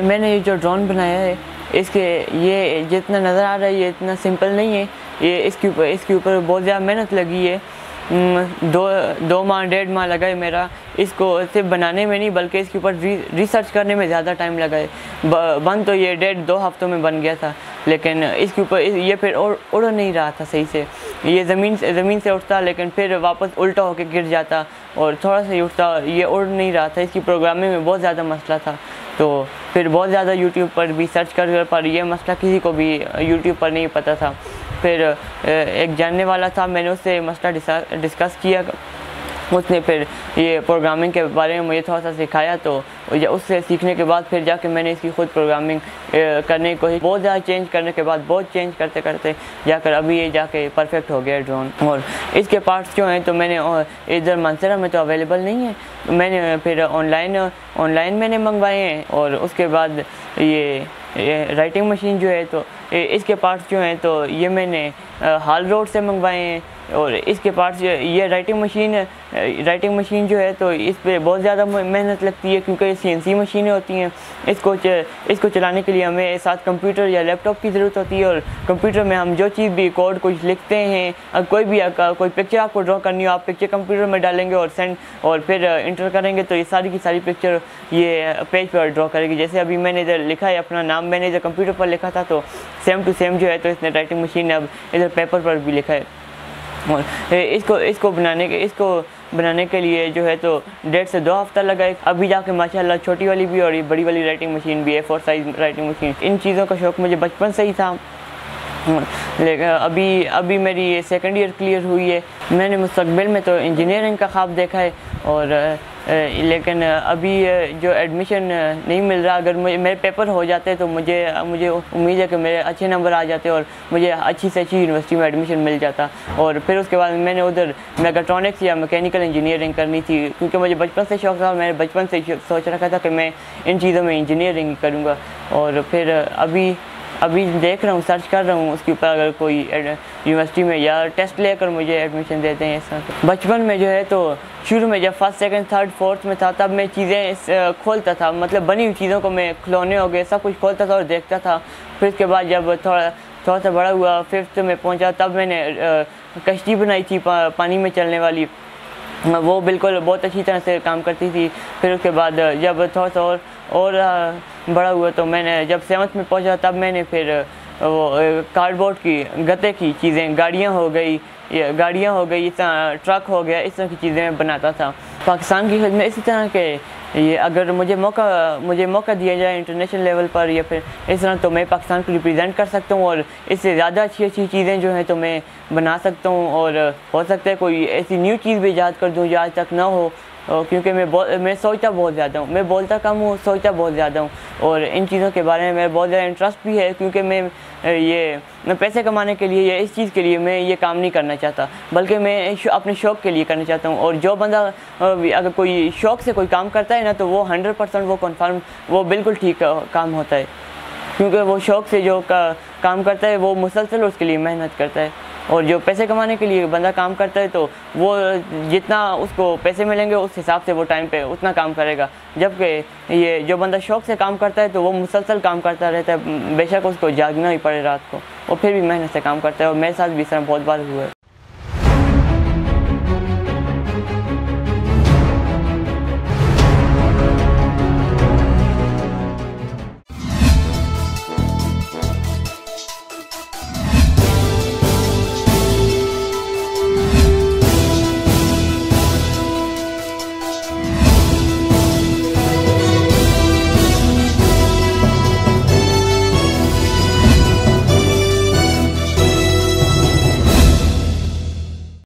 मैंने ये जो ड्रोन बनाया है इसके ये जितना नज़र आ रहा है ये इतना सिंपल नहीं है। ये इसके ऊपर बहुत ज़्यादा मेहनत लगी है। दो माह 1.5 माह लगा है मेरा इसको सिर्फ बनाने में नहीं बल्कि इसके ऊपर रिसर्च करने में ज़्यादा टाइम लगा है। बन तो ये 1.5-2 हफ्तों में बन गया था, लेकिन इसके ऊपर ये फिर उड़ नहीं रहा था सही से। ये ज़मीन से उठता लेकिन फिर वापस उल्टा होकर गिर जाता और थोड़ा सा ही उठता, ये उड़ नहीं रहा था। इसकी प्रोग्रामिंग में बहुत ज़्यादा मसला था, तो फिर बहुत ज़्यादा यूट्यूब पर भी सर्च कर पर ये मसला किसी को भी यूट्यूब पर नहीं पता था। फिर एक जानने वाला था, मैंने उससे मसला डिस्कस किया। उसने फिर ये प्रोग्रामिंग के बारे में मुझे थोड़ा सा सिखाया, तो उससे सीखने के बाद फिर जाके मैंने इसकी खुद प्रोग्रामिंग करने की कोशिश, बहुत ज़्यादा चेंज करने के बाद, बहुत चेंज करते करते जाकर अभी ये जाके परफेक्ट हो गया ड्रोन। और इसके पार्ट्स जो हैं तो मैंने इधर मानसरा में तो अवेलेबल नहीं है, मैंने फिर ऑनलाइन मैंने मंगवाए हैं। और उसके बाद ये राइटिंग मशीन जो है तो इसके पार्ट्स जो हैं तो ये मैंने हाल रोड से मंगवाए हैं। और इसके पार्ट्स ये राइटिंग मशीन जो है तो इस पर बहुत ज़्यादा मेहनत लगती है क्योंकि ये CNC मशीनें होती हैं। इसको चलाने के लिए हमें साथ कंप्यूटर या लैपटॉप की ज़रूरत होती है। और कंप्यूटर में हम जो चीज़ भी कोड कुछ लिखते हैं, अब कोई पिक्चर आपको ड्रॉ करनी हो, आप पिक्चर कंप्यूटर में डालेंगे और फिर इंटर करेंगे तो ये सारी की सारी पिक्चर ये पेज पर ड्रॉ करेगी। जैसे अभी मैंने इधर लिखा है अपना नाम, मैंने इधर कंप्यूटर पर लिखा था तो सेम टू सेम जो है तो इसने राइटिंग मशीन ने अब इधर पेपर पर भी लिखा है। और इसको बनाने के लिए जो है तो 1.5 से 2 हफ्ता लगा है। अभी जाके माशाल्लाह छोटी वाली भी और ये बड़ी वाली राइटिंग मशीन भी है, 4 साइज राइटिंग मशीन। इन चीज़ों का शौक़ मुझे बचपन से ही था, लेकिन अभी मेरी 2nd ईयर क्लियर हुई है। मैंने मुस्तकबिल में तो इंजीनियरिंग का ख्वाब देखा है और लेकिन अभी जो एडमिशन नहीं मिल रहा। अगर मेरे पेपर हो जाते तो मुझे उम्मीद है कि मेरे अच्छे नंबर आ जाते और मुझे अच्छी से अच्छी यूनिवर्सिटी में एडमिशन मिल जाता। और फिर उसके बाद मैंने उधर मेगाट्रॉनिक्स या मैकेनिकल इंजीनियरिंग करनी थी क्योंकि मुझे बचपन से शौक़ था। मैंने बचपन से सोच रखा था कि मैं इन चीज़ों में इंजीनियरिंग करूँगा। और फिर अभी देख रहा हूँ, सर्च कर रहा हूँ उसके ऊपर अगर कोई यूनिवर्सिटी में या टेस्ट लेकर मुझे एडमिशन देते हैं। ऐसा बचपन में जो है तो शुरू में जब 1st, 2nd, 3rd, 4th में था तब मैं चीज़ें खोलता था, मतलब बनी हुई चीज़ों को मैं खिलौने हो गए सब कुछ खोलता था और देखता था। फिर उसके बाद जब थोड़ा सा बड़ा हुआ 5th में पहुँचा तब मैंने कश्ती बनाई थी पानी में चलने वाली, वो बिल्कुल बहुत अच्छी तरह से काम करती थी। फिर उसके बाद जब थोड़ा सा और बड़ा हुआ तो मैंने जब 7th में पहुंचा तब मैंने फिर वो कार्डबोर्ड की गत्ते की चीज़ें, गाड़ियाँ हो गई, इस तरह ट्रक हो गया, इस तरह की चीज़ें मैं बनाता था। पाकिस्तान की खिदमत इसी तरह के ये अगर मुझे मौका दिया जाए इंटरनेशनल लेवल पर या फिर इस तरह तो मैं पाकिस्तान को रिप्रेजेंट कर सकता हूँ और इससे ज़्यादा अच्छी चीज़ें जो हैं तो मैं बना सकता हूँ। और हो सकता है कोई ऐसी न्यू चीज़ भी ईजाद कर दूँ जो आज तक ना हो, क्योंकि मैं सोचता बहुत ज़्यादा हूँ, मैं बोलता कम हूँ, सोचता बहुत ज़्यादा हूँ। और इन चीज़ों के बारे में मेरा बहुत ज़्यादा इंटरेस्ट भी है क्योंकि मैं पैसे कमाने के लिए या इस चीज़ के लिए मैं ये काम नहीं करना चाहता, बल्कि मैं अपने शौक़ के लिए करना चाहता हूँ। और जो बंदा अगर कोई शौक़ से कोई काम करता है ना तो वो 100% वो कन्फर्म वो बिल्कुल ठीक काम होता है, क्योंकि वो शौक़ से जो काम करता है वो मुसलसल उसके लिए मेहनत करता है। और जो पैसे कमाने के लिए बंदा काम करता है तो वो जितना उसको पैसे मिलेंगे उस हिसाब से वो टाइम पे उतना काम करेगा, जबकि ये जो बंदा शौक़ से काम करता है तो वो मुसलसल काम करता रहता है, बेशक उसको जागना ही पड़े रात को, वो फिर भी मेहनत से काम करता है। और मेरे साथ भी इस तरह बहुत बार हुआ है।